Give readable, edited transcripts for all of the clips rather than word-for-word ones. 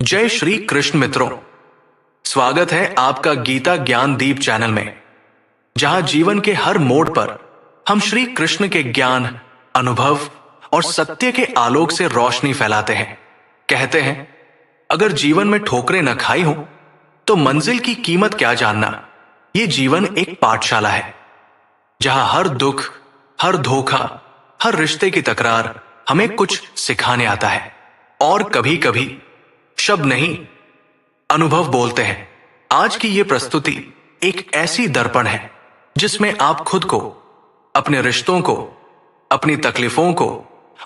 जय श्री कृष्ण मित्रों, स्वागत है आपका गीता ज्ञान दीप चैनल में, जहां जीवन के हर मोड़ पर हम श्री कृष्ण के ज्ञान, अनुभव और सत्य के आलोक से रोशनी फैलाते हैं। कहते हैं, अगर जीवन में ठोकरें न खाई हो तो मंजिल की कीमत क्या जानना। ये जीवन एक पाठशाला है जहां हर दुख, हर धोखा, हर रिश्ते की तकरार हमें कुछ सिखाने आता है। और कभी कभी शब्द नहीं, अनुभव बोलते हैं। आज की ये प्रस्तुति एक ऐसी दर्पण है जिसमें आप खुद को, अपने रिश्तों को, अपनी तकलीफों को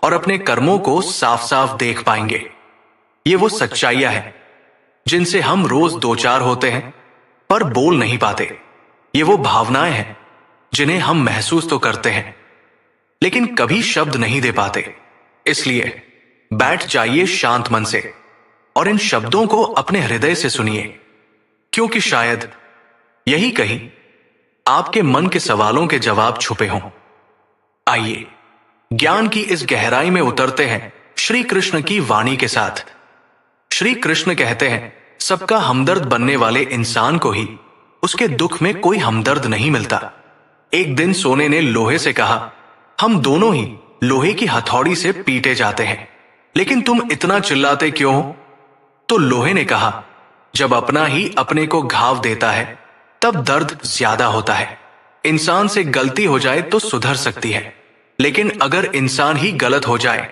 और अपने कर्मों को साफ साफ देख पाएंगे। ये वो सच्चाइयां हैं जिनसे हम रोज दो चार होते हैं पर बोल नहीं पाते। ये वो भावनाएं हैं जिन्हें हम महसूस तो करते हैं लेकिन कभी शब्द नहीं दे पाते। इसलिए बैठ जाइए शांत मन से और इन शब्दों को अपने हृदय से सुनिए, क्योंकि शायद यही कहीं आपके मन के सवालों के जवाब छुपे हों। आइए ज्ञान की इस गहराई में उतरते हैं श्री कृष्ण की वाणी के साथ। श्री कृष्ण कहते हैं, सबका हमदर्द बनने वाले इंसान को ही उसके दुख में कोई हमदर्द नहीं मिलता। एक दिन सोने ने लोहे से कहा, हम दोनों ही लोहे की हथौड़ी से पीटे जाते हैं, लेकिन तुम इतना चिल्लाते क्यों हो? तो लोहे ने कहा, जब अपना ही अपने को घाव देता है तब दर्द ज्यादा होता है। इंसान से गलती हो जाए तो सुधर सकती है, लेकिन अगर इंसान ही गलत हो जाए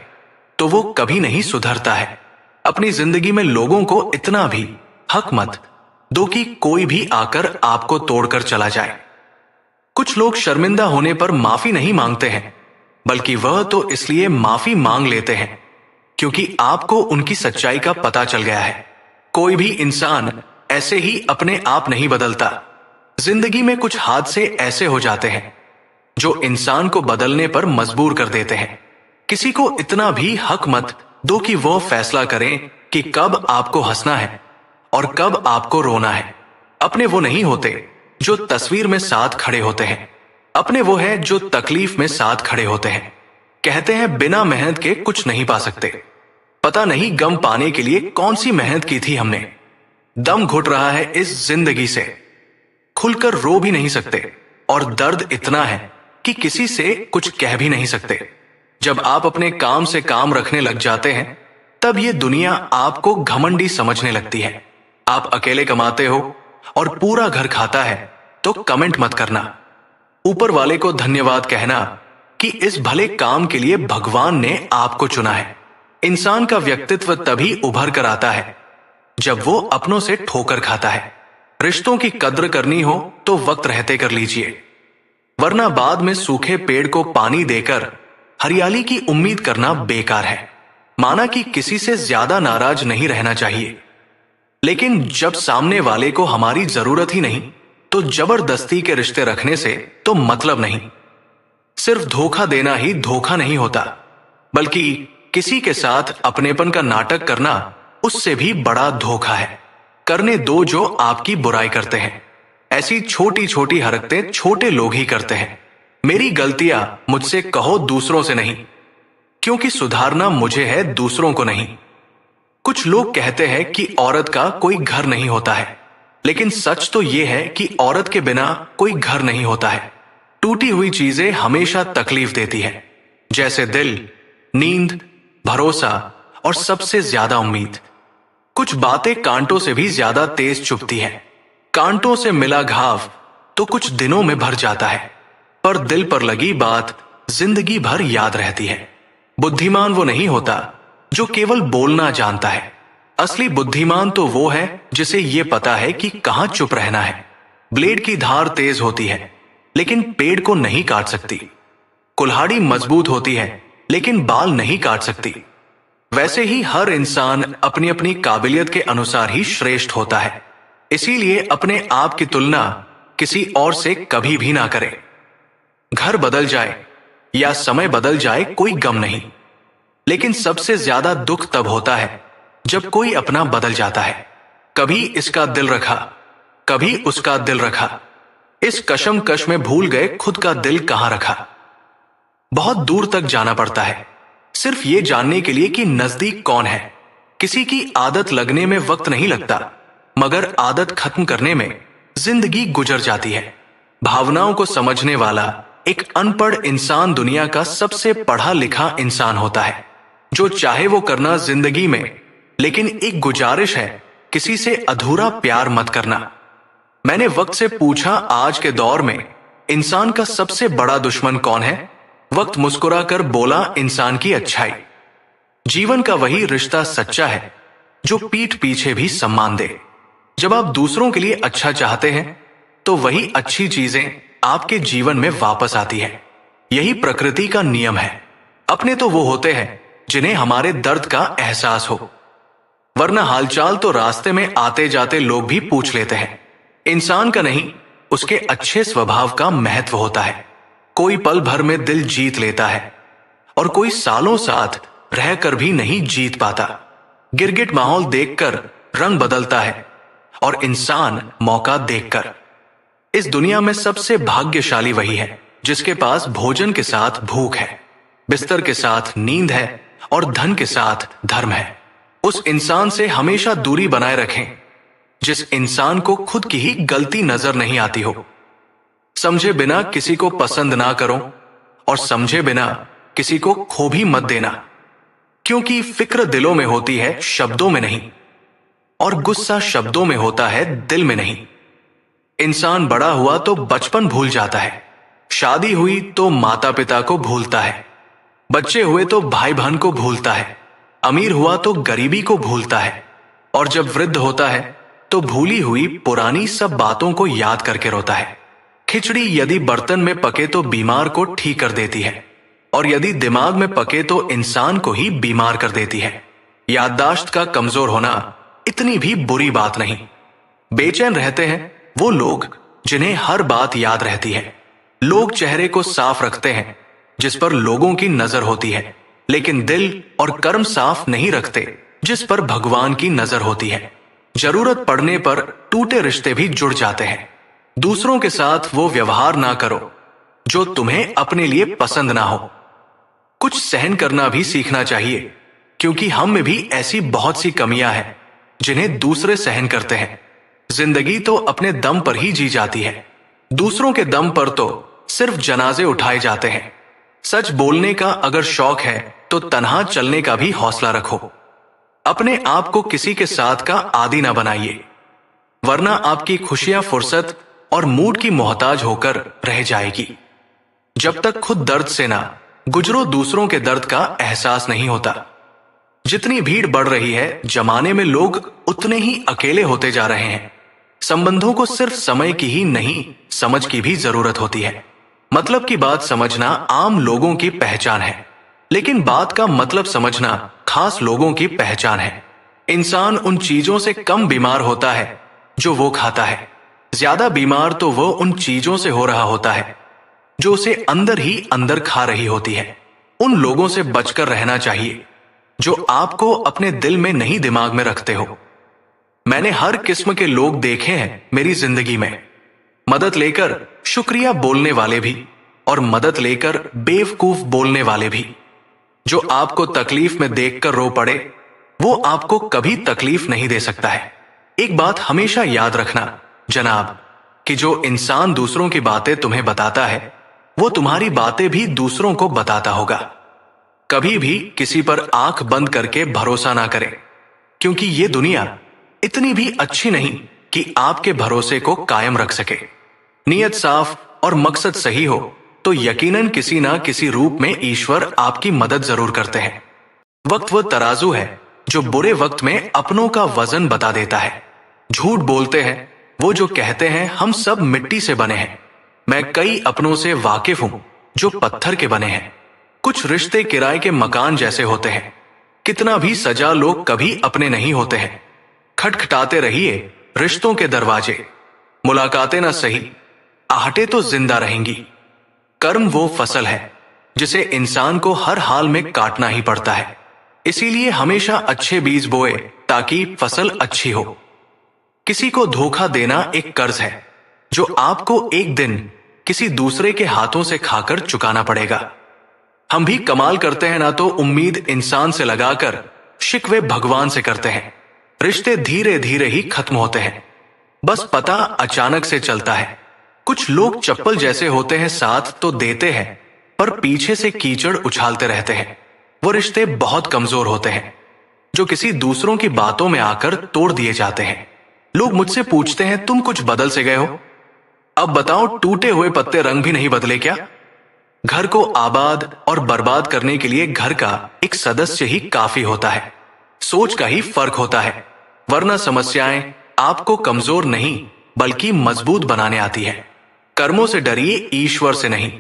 तो वो कभी नहीं सुधरता है। अपनी जिंदगी में लोगों को इतना भी हक मत दो कि कोई भी आकर आपको तोड़कर चला जाए। कुछ लोग शर्मिंदा होने पर माफी नहीं मांगते हैं, बल्कि वह तो इसलिए माफी मांग लेते हैं क्योंकि आपको उनकी सच्चाई का पता चल गया है। कोई भी इंसान ऐसे ही अपने आप नहीं बदलता। जिंदगी में कुछ हादसे ऐसे हो जाते हैं जो इंसान को बदलने पर मजबूर कर देते हैं। किसी को इतना भी हक मत दो कि वह फैसला करें कि कब आपको हंसना है और कब आपको रोना है। अपने वो नहीं होते जो तस्वीर में साथ खड़े होते हैं, अपने वो है जो तकलीफ में साथ खड़े होते हैं। कहते हैं, बिना मेहनत के कुछ नहीं पा सकते। पता नहीं गम पाने के लिए कौन सी मेहनत की थी हमने। दम घुट रहा है इस जिंदगी से, खुलकर रो भी नहीं सकते और दर्द इतना है कि किसी से कुछ कह भी नहीं सकते। जब आप अपने काम से काम रखने लग जाते हैं तब ये दुनिया आपको घमंडी समझने लगती है। आप अकेले कमाते हो और पूरा घर खाता है तो कमेंट मत करना, ऊपर वाले को धन्यवाद कहना कि इस भले काम के लिए भगवान ने आपको चुना है। इंसान का व्यक्तित्व तभी उभर कर आता है जब वो अपनों से ठोकर खाता है। रिश्तों की कद्र करनी हो तो वक्त रहते कर लीजिए, वरना बाद में सूखे पेड़ को पानी देकर हरियाली की उम्मीद करना बेकार है। माना कि किसी से ज्यादा नाराज नहीं रहना चाहिए, लेकिन जब सामने वाले को हमारी जरूरत ही नहीं तो जबरदस्ती के रिश्ते रखने से तो मतलब नहीं। सिर्फ धोखा देना ही धोखा नहीं होता, बल्कि किसी के साथ अपनेपन का नाटक करना उससे भी बड़ा धोखा है। करने दो जो आपकी बुराई करते हैं। ऐसी छोटी छोटी हरकतें छोटे लोग ही करते हैं। मेरी गलतियां मुझसे कहो, दूसरों से नहीं, क्योंकि सुधारना मुझे है, दूसरों को नहीं। कुछ लोग कहते हैं कि औरत का कोई घर नहीं होता है, लेकिन सच तो यह है कि औरत के बिना कोई घर नहीं होता है। टूटी हुई चीजें हमेशा तकलीफ देती है, जैसे दिल, नींद, भरोसा और सबसे ज्यादा उम्मीद। कुछ बातें कांटों से भी ज्यादा तेज चुभती है। कांटों से मिला घाव तो कुछ दिनों में भर जाता है, पर दिल पर लगी बात जिंदगी भर याद रहती है। बुद्धिमान वो नहीं होता जो केवल बोलना जानता है। असली बुद्धिमान तो वो है जिसे ये पता है कि कहां चुप रहना है। ब्लेड की धार तेज होती है लेकिन पेड़ को नहीं काट सकती। कुल्हाड़ी मजबूत होती है लेकिन बाल नहीं काट सकती। वैसे ही हर इंसान अपनी अपनी काबिलियत के अनुसार ही श्रेष्ठ होता है। इसीलिए अपने आप की तुलना किसी और से कभी भी ना करें। घर बदल जाए या समय बदल जाए कोई गम नहीं, लेकिन सबसे ज्यादा दुख तब होता है जब कोई अपना बदल जाता है। कभी इसका दिल रखा, कभी उसका दिल रखा, इस कशमकश में भूल गए खुद का दिल कहां रखा। बहुत दूर तक जाना पड़ता है सिर्फ ये जानने के लिए कि नजदीक कौन है। किसी की आदत लगने में वक्त नहीं लगता, मगर आदत खत्म करने में जिंदगी गुजर जाती है। भावनाओं को समझने वाला एक अनपढ़ इंसान दुनिया का सबसे पढ़ा लिखा इंसान होता है। जो चाहे वो करना जिंदगी में, लेकिन एक गुजारिश है, किसी से अधूरा प्यार मत करना। मैंने वक्त से पूछा, आज के दौर में इंसान का सबसे बड़ा दुश्मन कौन है? वक्त मुस्कुराकर बोला, इंसान की अच्छाई। जीवन का वही रिश्ता सच्चा है जो पीठ पीछे भी सम्मान दे। जब आप दूसरों के लिए अच्छा चाहते हैं तो वही अच्छी चीजें आपके जीवन में वापस आती है। यही प्रकृति का नियम है। अपने तो वो होते हैं जिन्हें हमारे दर्द का एहसास हो, वरना हालचाल तो रास्ते में आते जाते लोग भी पूछ लेते हैं। इंसान का नहीं, उसके अच्छे स्वभाव का महत्व होता है। कोई पल भर में दिल जीत लेता है और कोई सालों साथ रहकर भी नहीं जीत पाता। गिरगिट माहौल देखकर रंग बदलता है और इंसान मौका देखकर। इस दुनिया में सबसे भाग्यशाली वही है जिसके पास भोजन के साथ भूख है, बिस्तर के साथ नींद है और धन के साथ धर्म है। उस इंसान से हमेशा दूरी बनाए रखें जिस इंसान को खुद की ही गलती नजर नहीं आती हो। समझे बिना किसी को पसंद ना करो और समझे बिना किसी को खो भी मत देना, क्योंकि फिक्र दिलों में होती है, शब्दों में नहीं, और गुस्सा शब्दों में होता है, दिल में नहीं। इंसान बड़ा हुआ तो बचपन भूल जाता है, शादी हुई तो माता पिता को भूलता है, बच्चे हुए तो भाई बहन को भूलता है, अमीर हुआ तो गरीबी को भूलता है, और जब वृद्ध होता है तो भूली हुई पुरानी सब बातों को याद करके रोता है। खिचड़ी यदि बर्तन में पके तो बीमार को ठीक कर देती है, और यदि दिमाग में पके तो इंसान को ही बीमार कर देती है। याददाश्त का कमजोर होना इतनी भी बुरी बात नहीं। बेचैन रहते हैं वो लोग जिन्हें हर बात याद रहती है। लोग चेहरे को साफ रखते हैं जिस पर लोगों की नजर होती है, लेकिन दिल और कर्म साफ नहीं रखते जिस पर भगवान की नजर होती है। जरूरत पड़ने पर टूटे रिश्ते भी जुड़ जाते हैं। दूसरों के साथ वो व्यवहार ना करो जो तुम्हें अपने लिए पसंद ना हो। कुछ सहन करना भी सीखना चाहिए, क्योंकि हम में भी ऐसी बहुत सी कमियां हैं जिन्हें दूसरे सहन करते हैं। जिंदगी तो अपने दम पर ही जी जाती है, दूसरों के दम पर तो सिर्फ जनाजे उठाए जाते हैं। सच बोलने का अगर शौक है तो तन्हा चलने का भी हौसला रखो। अपने आप को किसी के साथ का आदी ना बनाइए, वरना आपकी खुशियां फुर्सत और मूड की मोहताज होकर रह जाएगी। जब तक खुद दर्द से ना गुजरो, दूसरों के दर्द का एहसास नहीं होता। जितनी भीड़ बढ़ रही है जमाने में, लोग उतने ही अकेले होते जा रहे हैं। संबंधों को सिर्फ समय की ही नहीं, समझ की भी जरूरत होती है। मतलब की बात समझना आम लोगों की पहचान है, लेकिन बात का मतलब समझना खास लोगों की पहचान है। इंसान उन चीजों से कम बीमार होता है जो वो खाता है, ज्यादा बीमार तो वो उन चीजों से हो रहा होता है जो उसे अंदर ही अंदर खा रही होती है। उन लोगों से बचकर रहना चाहिए जो आपको अपने दिल में नहीं, दिमाग में रखते हो। मैंने हर किस्म के लोग देखे हैं मेरी जिंदगी में। मदद लेकर शुक्रिया बोलने वाले भी और मदद लेकर बेवकूफ बोलने वाले भी। जो आपको तकलीफ में देखकर रो पड़े वो आपको कभी तकलीफ नहीं दे सकता है। एक बात हमेशा याद रखना जनाब, कि जो इंसान दूसरों की बातें तुम्हें बताता है वो तुम्हारी बातें भी दूसरों को बताता होगा। कभी भी किसी पर आंख बंद करके भरोसा ना करें, क्योंकि ये दुनिया इतनी भी अच्छी नहीं कि आपके भरोसे को कायम रख सके। नियत साफ और मकसद सही हो तो यकीनन किसी ना किसी रूप में ईश्वर आपकी मदद जरूर करते हैं। वक्त वो तराजू है जो बुरे वक्त में अपनों का वजन बता देता है। झूठ बोलते हैं वो जो कहते हैं हम सब मिट्टी से बने हैं। मैं कई अपनों से वाकिफ हूं जो पत्थर के बने हैं। कुछ रिश्ते किराए के मकान जैसे होते हैं, कितना भी सजा लो कभी अपने नहीं होते हैं। खटखटाते रहिए रिश्तों के दरवाजे, मुलाकातें ना सही आहटे तो जिंदा रहेंगी। कर्म वो फसल है जिसे इंसान को हर हाल में काटना ही पड़ता है, इसीलिए हमेशा अच्छे बीज बोए ताकि फसल अच्छी हो। किसी को धोखा देना एक कर्ज है जो आपको एक दिन किसी दूसरे के हाथों से खाकर चुकाना पड़ेगा। हम भी कमाल करते हैं ना तो उम्मीद इंसान से लगाकर शिकवे भगवान से करते हैं। रिश्ते धीरे धीरे ही खत्म होते हैं। बस पता अचानक से चलता है। कुछ लोग चप्पल जैसे होते हैं, साथ तो देते हैं पर पीछे से कीचड़ उछालते रहते हैं। वो रिश्ते बहुत कमजोर होते हैं जो किसी दूसरों की बातों में आकर तोड़ दिए जाते हैं। लोग मुझसे पूछते हैं, तुम कुछ बदल से गए हो? अब बताओ, टूटे हुए पत्ते रंग भी नहीं बदले क्या? घर को आबाद और बर्बाद करने के लिए घर का एक सदस्य ही काफी होता है। सोच का ही फर्क होता है, वरना समस्याएं आपको कमजोर नहीं बल्कि मजबूत बनाने आती है। कर्मों से डरिए, ईश्वर से नहीं।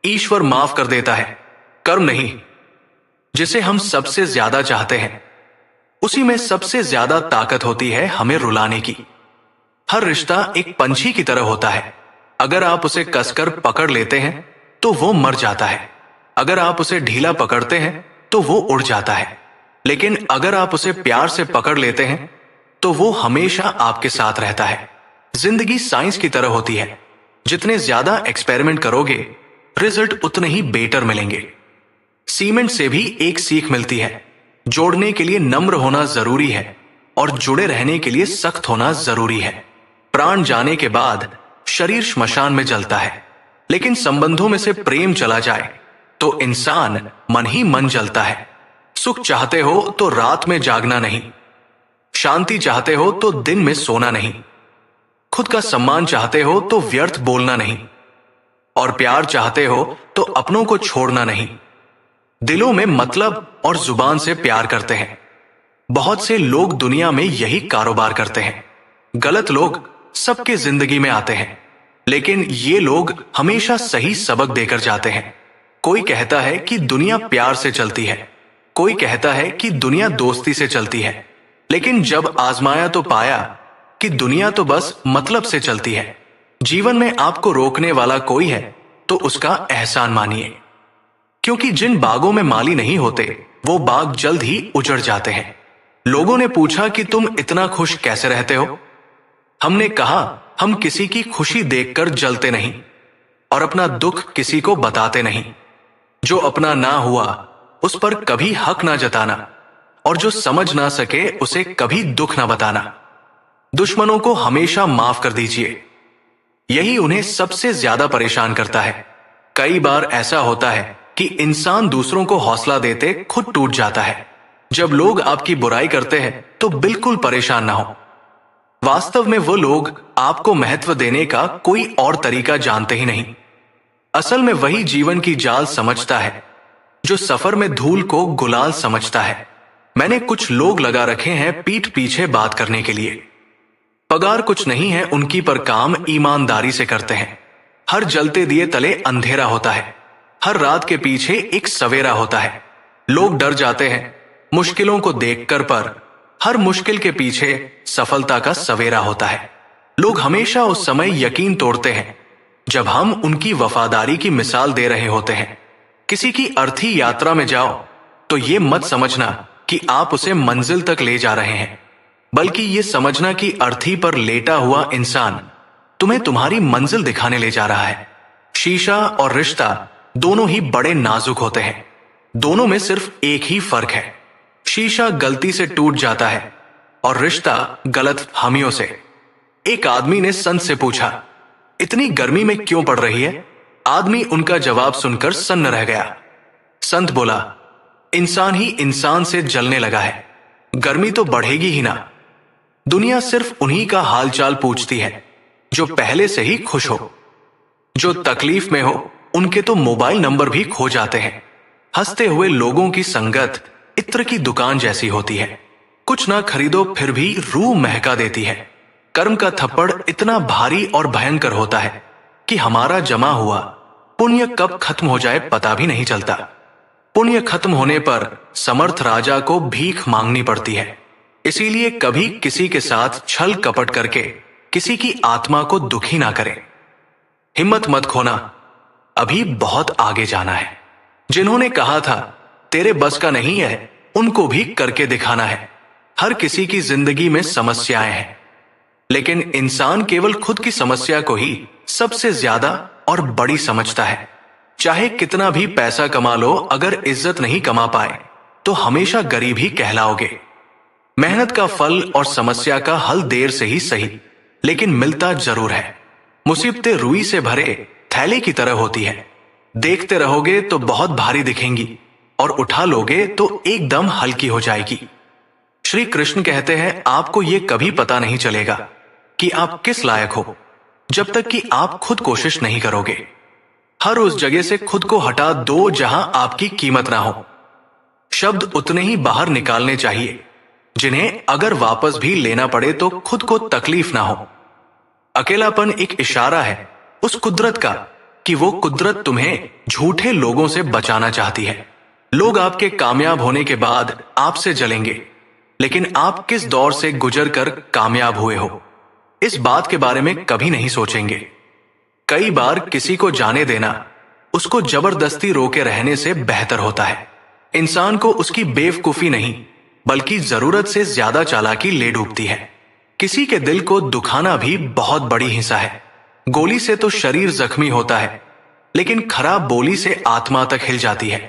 ईश्वर माफ कर देता है, कर्म नहीं। जिसे हम सबसे ज्यादा चाहते हैं उसी में सबसे ज्यादा ताकत होती है हमें रुलाने की। हर रिश्ता एक पंछी की तरह होता है। अगर आप उसे कसकर पकड़ लेते हैं तो वो मर जाता है। अगर आप उसे ढीला पकड़ते हैं तो वो उड़ जाता है। लेकिन अगर आप उसे प्यार से पकड़ लेते हैं तो वो हमेशा आपके साथ रहता है। जिंदगी साइंस की तरह होती है। जितने ज्यादा एक्सपेरिमेंट करोगे रिजल्ट उतने ही बेटर मिलेंगे। सीमेंट से भी एक सीख मिलती है, जोड़ने के लिए नम्र होना जरूरी है और जुड़े रहने के लिए सख्त होना जरूरी है। प्राण जाने के बाद शरीर श्मशान में जलता है, लेकिन संबंधों में से प्रेम चला जाए तो इंसान मन ही मन जलता है। सुख चाहते हो तो रात में जागना नहीं, शांति चाहते हो तो दिन में सोना नहीं, खुद का सम्मान चाहते हो तो व्यर्थ बोलना नहीं, और प्यार चाहते हो तो अपनों को छोड़ना नहीं। दिलों में मतलब और जुबान से प्यार करते हैं। बहुत से लोग दुनिया में यही कारोबार करते हैं। गलत लोग सबके जिंदगी में आते हैं, लेकिन ये लोग हमेशा सही सबक देकर जाते हैं। कोई कहता है कि दुनिया प्यार से चलती है, कोई कहता है कि दुनिया दोस्ती से चलती है, लेकिन जब आजमाया तो पाया कि दुनिया तो बस मतलब से चलती है। जीवन में आपको रोकने वाला कोई है तो उसका एहसान मानिए, क्योंकि जिन बागों में माली नहीं होते वो बाग जल्द ही उजड़ जाते हैं। लोगों ने पूछा कि तुम इतना खुश कैसे रहते हो? हमने कहा, हम किसी की खुशी देखकर जलते नहीं और अपना दुख किसी को बताते नहीं। जो अपना ना हुआ उस पर कभी हक ना जताना, और जो समझ ना सके उसे कभी दुख ना बताना। दुश्मनों को हमेशा माफ कर दीजिए, यही उन्हें सबसे ज्यादा परेशान करता है। कई बार ऐसा होता है कि इंसान दूसरों को हौसला देते खुद टूट जाता है। जब लोग आपकी बुराई करते हैं तो बिल्कुल परेशान ना हो। वास्तव में वो लोग आपको महत्व देने का कोई और तरीका जानते ही नहीं। असल में वही जीवन की जाल समझता है जो सफर में धूल को गुलाल समझता है। मैंने कुछ लोग लगा रखे हैं पीठ पीछे बात करने के लिए। पगार कुछ नहीं है उनकी, पर काम ईमानदारी से करते हैं। हर जलते दिए तले अंधेरा होता है, हर रात के पीछे एक सवेरा होता है। लोग डर जाते हैं मुश्किलों को देखकर, पर हर मुश्किल के पीछे सफलता का सवेरा होता है। लोग हमेशा उस समय यकीन तोड़ते हैं जब हम उनकी वफादारी की मिसाल दे रहे होते हैं। किसी की अर्थी यात्रा में जाओ तो ये मत समझना कि आप उसे मंजिल तक ले जा रहे हैं, बल्कि ये समझना कि अर्थी पर लेटा हुआ इंसान तुम्हें तुम्हारी मंजिल दिखाने ले जा रहा है। शीशा और रिश्ता दोनों ही बड़े नाजुक होते हैं। दोनों में सिर्फ एक ही फर्क है, शीशा गलती से टूट जाता है और रिश्ता गलत फहमियों से। एक आदमी ने संत से पूछा, इतनी गर्मी में क्यों पड़ रही है? आदमी उनका जवाब सुनकर सन्न रह गया। संत बोला, इंसान ही इंसान से जलने लगा है, गर्मी तो बढ़ेगी ही ना। दुनिया सिर्फ उन्हीं का हालचाल पूछती है जो पहले से ही खुश हो। जो तकलीफ में हो उनके तो मोबाइल नंबर भी खो जाते हैं। हंसते हुए लोगों की संगत इत्र की दुकान जैसी होती है, कुछ ना खरीदो फिर भी रूह महका देती है। कर्म का थप्पड़ इतना भारी और भयंकर होता है कि हमारा जमा हुआ पुण्य कब खत्म हो जाए पता भी नहीं चलता। पुण्य खत्म होने पर समर्थ राजा को भीख मांगनी पड़ती है। इसीलिए कभी किसी के साथ छल कपट करके किसी की आत्मा को दुखी ना करें। हिम्मत मत खोना, अभी बहुत आगे जाना है। जिन्होंने कहा था तेरे बस का नहीं है, उनको भी करके दिखाना है। हर किसी की जिंदगी में समस्याएं हैं, लेकिन इंसान केवल खुद की समस्या को ही सबसे ज्यादा और बड़ी समझता है। चाहे कितना भी पैसा कमा लो, अगर इज्जत नहीं कमा पाए तो हमेशा गरीब ही कहलाओगे। मेहनत का फल और समस्या का हल देर से ही सही, लेकिन मिलता जरूर है। मुसीबतें रुई से भरे थैले की तरह होती है। देखते रहोगे तो बहुत भारी दिखेंगी और उठा लोगे तो एकदम हल्की हो जाएगी। श्री कृष्ण कहते हैं आपको यह कभी पता नहीं चलेगा कि आप किस लायक हो जब तक कि आप खुद कोशिश नहीं करोगे। हर उस जगह से खुद को हटा दो जहां आपकी कीमत ना हो। शब्द उतने ही बाहर निकालने चाहिए जिन्हें अगर वापस भी लेना पड़े तो खुद को तकलीफ ना हो। अकेलापन एक इशारा है उस कुदरत का कि वो कुदरत तुम्हें झूठे लोगों से बचाना चाहती है। लोग आपके कामयाब होने के बाद आपसे जलेंगे, लेकिन आप किस दौर से गुजर कर कामयाब हुए हो इस बात के बारे में कभी नहीं सोचेंगे। कई बार किसी को जाने देना उसको जबरदस्ती रोके रहने से बेहतर होता है। इंसान को उसकी बेवकूफी नहीं बल्कि जरूरत से ज्यादा चालाकी ले डूबती है। किसी के दिल को दुखाना भी बहुत बड़ी हिंसा है। गोली से तो शरीर जख्मी होता है, लेकिन खराब बोली से आत्मा तक हिल जाती है।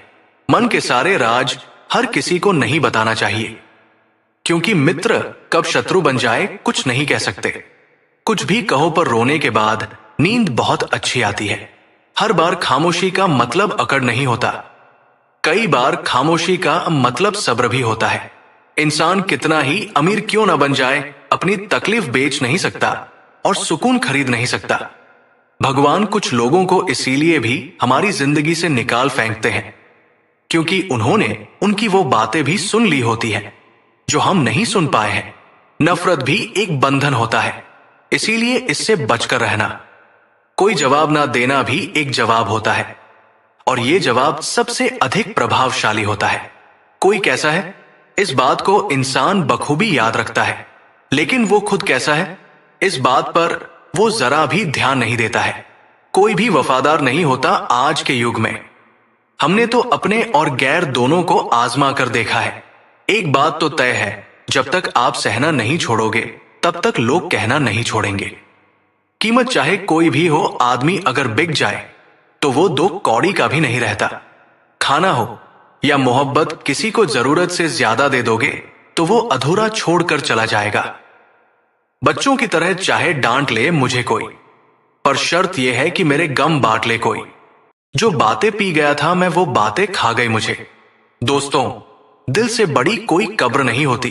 मन के सारे राज हर किसी को नहीं बताना चाहिए, क्योंकि मित्र कब शत्रु बन जाए कुछ नहीं कह सकते। कुछ भी कहो पर रोने के बाद नींद बहुत अच्छी आती है। हर बार खामोशी का मतलब अकड़ नहीं होता, कई बार खामोशी का मतलब सब्र भी होता है। इंसान कितना ही अमीर क्यों ना बन जाए, अपनी तकलीफ बेच नहीं सकता और सुकून खरीद नहीं सकता। भगवान कुछ लोगों को इसीलिए भी हमारी जिंदगी से निकाल फेंकते हैं क्योंकि उन्होंने उनकी वो बातें भी सुन ली होती हैं जो हम नहीं सुन पाए हैं। नफरत भी एक बंधन होता है, इसीलिए इससे बचकर रहना। कोई जवाब ना देना भी एक जवाब होता है, और ये जवाब सबसे अधिक प्रभावशाली होता है। कोई कैसा है इस बात को इंसान बखूबी याद रखता है, लेकिन वो खुद कैसा है इस बात पर वो जरा भी ध्यान नहीं देता है। कोई भी वफादार नहीं होता आज के युग में। हमने तो अपने और गैर दोनों को आजमा कर देखा है। एक बात तो तय है, जब तक आप सहना नहीं छोड़ोगे तब तक लोग कहना नहीं छोड़ेंगे। कीमत चाहे कोई भी हो, आदमी अगर बिक जाए तो वो दो कौड़ी का भी नहीं रहता। खाना हो या मोहब्बत, किसी को जरूरत से ज्यादा दे दोगे तो वो अधूरा छोड़कर चला जाएगा। बच्चों की तरह चाहे डांट ले मुझे कोई, पर शर्त यह है कि मेरे गम बांट ले कोई। जो बातें पी गया था मैं वो बातें खा गई मुझे। दोस्तों, दिल से बड़ी कोई कब्र नहीं होती।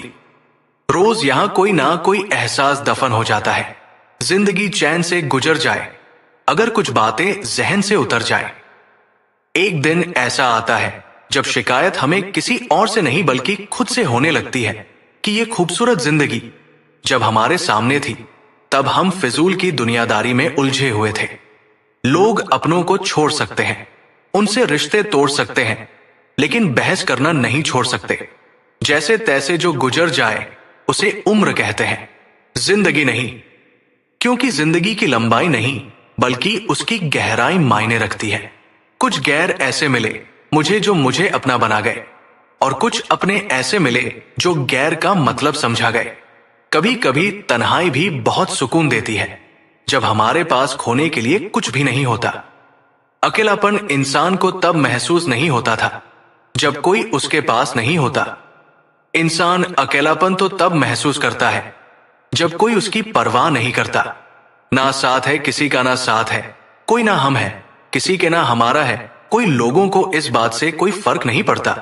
रोज यहां कोई ना कोई एहसास दफन हो जाता है। जिंदगी चैन से गुजर जाए अगर कुछ बातें जहन से उतर जाए। एक दिन ऐसा आता है जब शिकायत हमें किसी और से नहीं बल्कि खुद से होने लगती है कि ये खूबसूरत जिंदगी जब हमारे सामने थी तब हम फिजूल की दुनियादारी में उलझे हुए थे। लोग अपनों को छोड़ सकते हैं, उनसे रिश्ते तोड़ सकते हैं, लेकिन बहस करना नहीं छोड़ सकते। जैसे तैसे जो गुजर जाए उसे उम्र कहते हैं, जिंदगी नहीं। क्योंकि जिंदगी की लंबाई नहीं बल्कि उसकी गहराई मायने रखती है। कुछ गैर ऐसे मिले मुझे जो मुझे अपना बना गए, और कुछ अपने ऐसे मिले जो गैर का मतलब समझा गए। कभी कभी तन्हाई भी बहुत सुकून देती है जब हमारे पास खोने के लिए कुछ भी नहीं होता। अकेलापन इंसान को तब महसूस नहीं होता था जब कोई उसके पास नहीं होता। इंसान अकेलापन तो तब महसूस करता है जब कोई उसकी परवाह नहीं करता। ना साथ है किसी का, ना साथ है कोई, ना हम है किसी के, ना हमारा है कोई। लोगों को इस बात से कोई फर्क नहीं पड़ता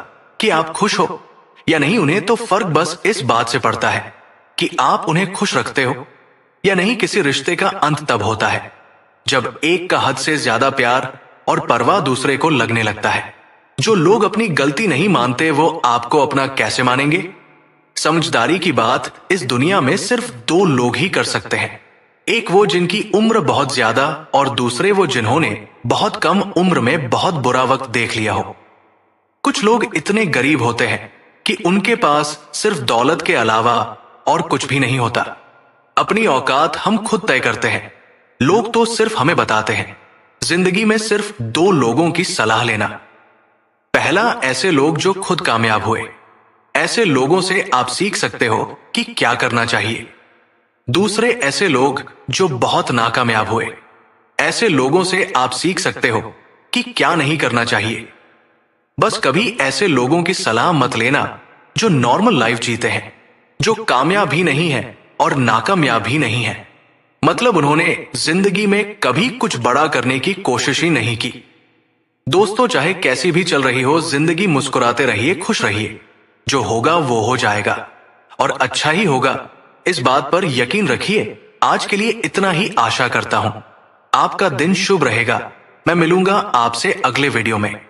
कि आप खुश हो या नहीं। उन्हें तो फर्क बस इस बात से पड़ता है कि आप उन्हें खुश रखते हो या नहीं। किसी रिश्ते का अंत तब होता है जब एक का हद से ज्यादा प्यार और परवाह दूसरे को लगने लगता है। जो लोग अपनी गलती नहीं मानते वो आपको अपना कैसे मानेंगे? समझदारी की बात इस दुनिया में सिर्फ दो लोग ही कर सकते हैं। एक वो जिनकी उम्र बहुत ज्यादा, और दूसरे वो जिन्होंने बहुत कम उम्र में बहुत बुरा वक्त देख लिया हो। कुछ लोग इतने गरीब होते हैं कि उनके पास सिर्फ दौलत के अलावा और कुछ भी नहीं होता। अपनी औकात हम खुद तय करते हैं, लोग तो सिर्फ हमें बताते हैं। जिंदगी में सिर्फ दो लोगों की सलाह लेना। पहला, ऐसे लोग जो खुद कामयाब हुए। ऐसे लोगों से आप सीख सकते हो कि क्या करना चाहिए। दूसरे, ऐसे लोग जो बहुत नाकामयाब हुए। ऐसे लोगों से आप सीख सकते हो कि क्या नहीं करना चाहिए। बस कभी ऐसे लोगों की सलाह मत लेना जो नॉर्मल लाइफ जीते हैं, जो कामयाब भी नहीं है और नाकामयाब भी नहीं है। मतलब उन्होंने जिंदगी में कभी कुछ बड़ा करने की कोशिश ही नहीं की। दोस्तों, चाहे कैसी भी चल रही हो जिंदगी, मुस्कुराते रहिए, खुश रहिए। जो होगा वो हो जाएगा और अच्छा ही होगा, इस बात पर यकीन रखिए। आज के लिए इतना ही आशा करता हूं। आपका दिन शुभ रहेगा। मैं मिलूंगा आपसे अगले वीडियो में।